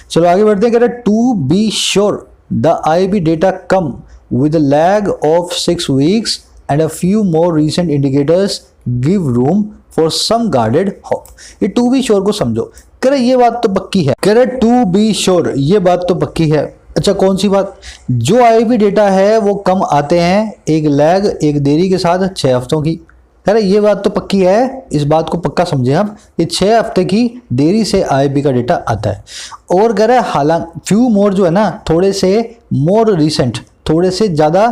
चलो आगे बढ़ते हैं। कह रहे to be sure the IB data come with lag of 6 weeks and a few more recent indicators give room for some guarded hope. ये टू बी श्योर को समझो। कह रहे ये बात तो पक्की है, कह रहे टू बी श्योर ये बात तो पक्की है। अच्छा कौन सी बात? जो आईबी डेटा है वो कम आते हैं, एक लैग एक देरी के साथ 6 हफ्तों की। कह रहे ये बात तो पक्की है, इस बात को पक्का समझे हम, ये 6 हफ्ते की देरी से आईबी का डेटा आता है। और कह रहे हालांकि फ्यू मोर जो है ना, थोड़े से मोर रिसेंट, थोड़े से ज़्यादा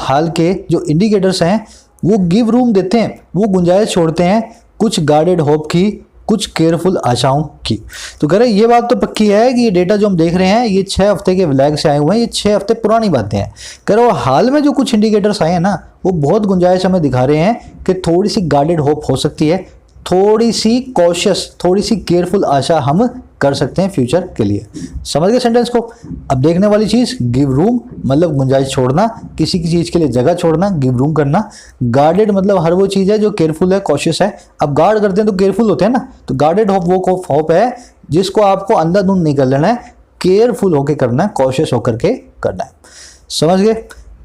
हाल के जो इंडिकेटर्स हैं वो गिव रूम देते हैं, वो गुंजाइश छोड़ते हैं कुछ गार्डेड होप की, कुछ केयरफुल आशाओं की। तो कह रहे ये बात तो पक्की है कि ये डेटा जो हम देख रहे हैं ये 6 हफ्ते के लैग से आए हुए हैं, ये 6 हफ्ते पुरानी बातें हैं। कह रहे वो हाल में जो कुछ इंडिकेटर्स आए हैं ना वो बहुत गुंजाइश हमें दिखा रहे हैं कि थोड़ी सी गार्डेड होप हो सकती है, थोड़ी सी कॉशियस, थोड़ी सी केयरफुल आशा हम कर सकते हैं फ्यूचर के लिए। समझ गए सेंटेंस को? अब देखने वाली चीज गिव रूम मतलब गुंजाइश छोड़ना, किसी की चीज के लिए जगह छोड़ना, गिव रूम करना। गार्डेड मतलब हर वो चीज है जो केयरफुल है, कॉशियस है। अब गार्ड करते हैं तो केयरफुल होते हैं ना, तो गार्डेड होप वो होप है जिसको आपको अंधाधुंध नहीं कर लेना है, केयरफुल होकर करना है, कॉशियस होकर के करना है। समझ गए?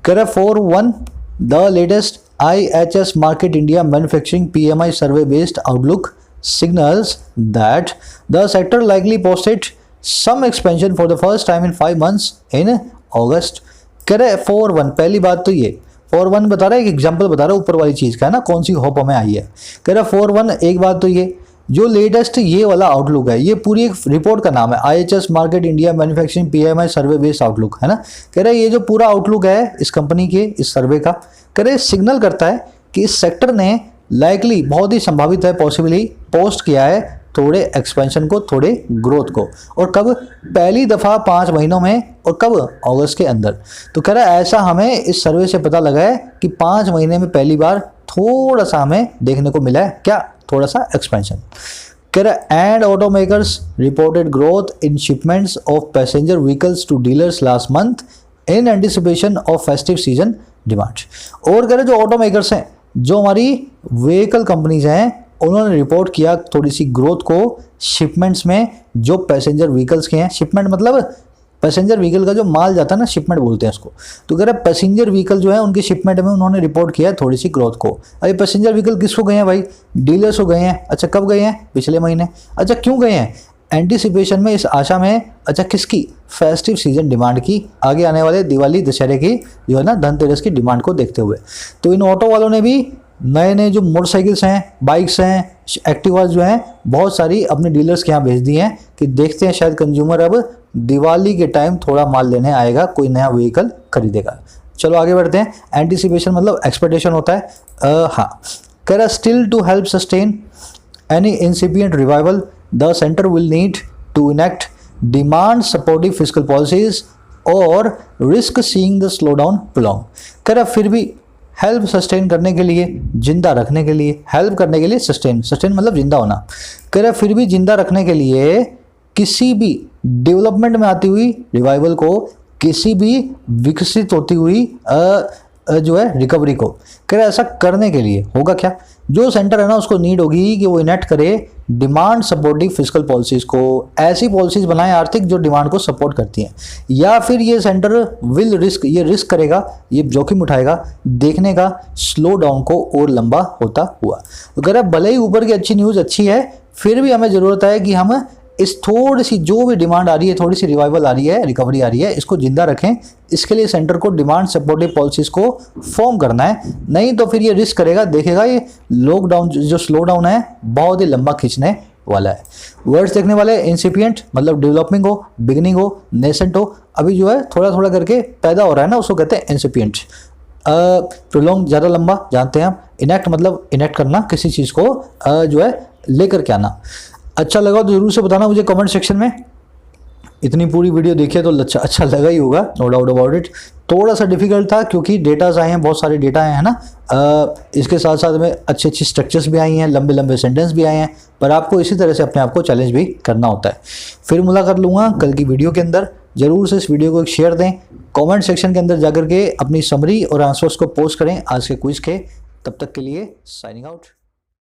करें 4.1 the latest IHS Markit India Manufacturing PMI survey based outlook signals that the sector likely posted some expansion for the first time in 5 months in August। कह रहे 4.1 पहली बात तो ये 4.1 बता रहा है, एक एग्जांपल बता रहा है ऊपर वाली चीज़ का है ना, कौन सी होप हमें आई है। कह रहा 4.1 एक बात तो ये जो लेटेस्ट ये वाला आउटलुक है, ये पूरी एक रिपोर्ट का नाम है IHS Markit India Manufacturing PMI सर्वे बेस्ड आउटलुक है ना। कह रहे ये जो पूरा आउटलुक है इस कंपनी के इस सर्वे का, कह रहे सिग्नल करता है कि इस सेक्टर ने लाइकली बहुत ही संभावित है पॉसिबली पोस्ट किया है थोड़े एक्सपेंशन को, थोड़े ग्रोथ को। और कब? पहली दफ़ा 5 महीनों में, और कब? अगस्त के अंदर। तो कह रहा है ऐसा हमें इस सर्वे से पता लगा है कि 5 महीने में पहली बार थोड़ा सा हमें देखने को मिला है, क्या? थोड़ा सा एक्सपेंशन। कह रहा है and automakers reported growth in shipments of passenger vehicles to dealers last month in anticipation of festive season demand. और कह रहे जो ऑटोमेकर्स हैं, जो हमारी व्हीकल कंपनीज हैं, उन्होंने रिपोर्ट किया थोड़ी सी ग्रोथ को शिपमेंट्स में जो पैसेंजर व्हीकल्स के हैं। शिपमेंट मतलब पैसेंजर व्हीकल का जो माल जाता है ना, शिपमेंट बोलते हैं उसको। तो कह रहे पैसेंजर व्हीकल जो है उनकी शिपमेंट में उन्होंने रिपोर्ट किया है थोड़ी सी ग्रोथ को। अरे पैसेंजर व्हीकल किसको गए हैं भाई? डीलर्स को गए हैं। अच्छा कब गए हैं? पिछले महीने। अच्छा क्यों गए हैं? एंटिसिपेशन में, इस आशा में। अच्छा किसकी? फेस्टिव सीजन डिमांड की, आगे आने वाले दिवाली दशहरे की जो है ना धनतेरस की डिमांड को देखते हुए। तो इन ऑटो वालों ने भी नए नए जो मोटरसाइकिल्स हैं, बाइक्स हैं, एक्टिवास जो हैं, बहुत सारी अपने डीलर्स के यहाँ भेज दी हैं कि देखते हैं शायद कंज्यूमर अब दिवाली के टाइम थोड़ा माल लेने आएगा, कोई नया व्हीकल खरीदेगा। चलो आगे बढ़ते हैं। एंटिसिपेशन मतलब एक्सपेक्टेशन होता है। हाँ कह रहा still to help sustain any incipient revival the centre will need to enact demand supportive fiscal policies और risk seeing the slowdown prolong. कह रहा फिर भी हेल्प सस्टेन करने के लिए, जिंदा रखने के लिए, हेल्प करने के लिए, सस्टेन मतलब जिंदा होना। कह रहा फिर भी जिंदा रखने के लिए किसी भी डेवलपमेंट में आती हुई रिवाइवल को, किसी भी विकसित होती हुई जो है रिकवरी को, कह रहा ऐसा करने के लिए होगा क्या? जो सेंटर है ना उसको नीड होगी कि वो इनेक्ट करे डिमांड सपोर्टिव फिस्कल पॉलिसीज़ को, ऐसी पॉलिसीज़ बनाए आर्थिक जो डिमांड को सपोर्ट करती हैं। या फिर ये सेंटर विल रिस्क, ये रिस्क करेगा, ये जोखिम उठाएगा देखने का स्लो डाउन को और लंबा होता हुआ। तो कह रहा भले ही ऊपर की अच्छी न्यूज़ अच्छी है, फिर भी हमें ज़रूरत है कि हम इस थोड़ी सी जो भी डिमांड आ रही है, थोड़ी सी रिवाइवल आ रही है, रिकवरी आ रही है, इसको जिंदा रखें। इसके लिए सेंटर को डिमांड सपोर्टिव पॉलिसीज़ को फॉर्म करना है, नहीं तो फिर ये रिस्क करेगा, देखेगा ये लॉकडाउन जो स्लो डाउन है बहुत ही लंबा खींचने वाला है। वर्ड्स देखने वाले इंसिपिएंट मतलब डेवलपिंग हो, बिगिनिंग हो, नेसेंट हो, अभी जो है थोड़ा थोड़ा करके पैदा हो रहा है ना, उसको कहते हैं इंसिपिएंट। प्रोलॉन्ग ज़्यादा लंबा जानते हैं हम। इनेक्ट मतलब इनेक्ट करना, किसी चीज़ को जो है लेकर के आना। अच्छा लगा तो जरूर से बताना मुझे कमेंट सेक्शन में। इतनी पूरी वीडियो देखिए तो अच्छा लगा ही होगा, नो डाउट अबाउट इट। थोड़ा सा डिफिकल्ट था क्योंकि डेटाज आए हैं, बहुत सारे डेटा आए हैं ना। इसके साथ साथ में अच्छी अच्छी स्ट्रक्चर्स भी आई हैं, लंबे लंबे सेंटेंस भी आए हैं, पर आपको इसी तरह से अपने आप को चैलेंज भी करना होता है। फिर मुलाकात लूँगा कल की वीडियो के अंदर। ज़रूर से इस वीडियो को एक शेयर दें, कमेंट सेक्शन के अंदर जाकर के अपनी समरी और आंसर्स को पोस्ट करें आज के क्विज के। तब तक के लिए साइनिंग आउट।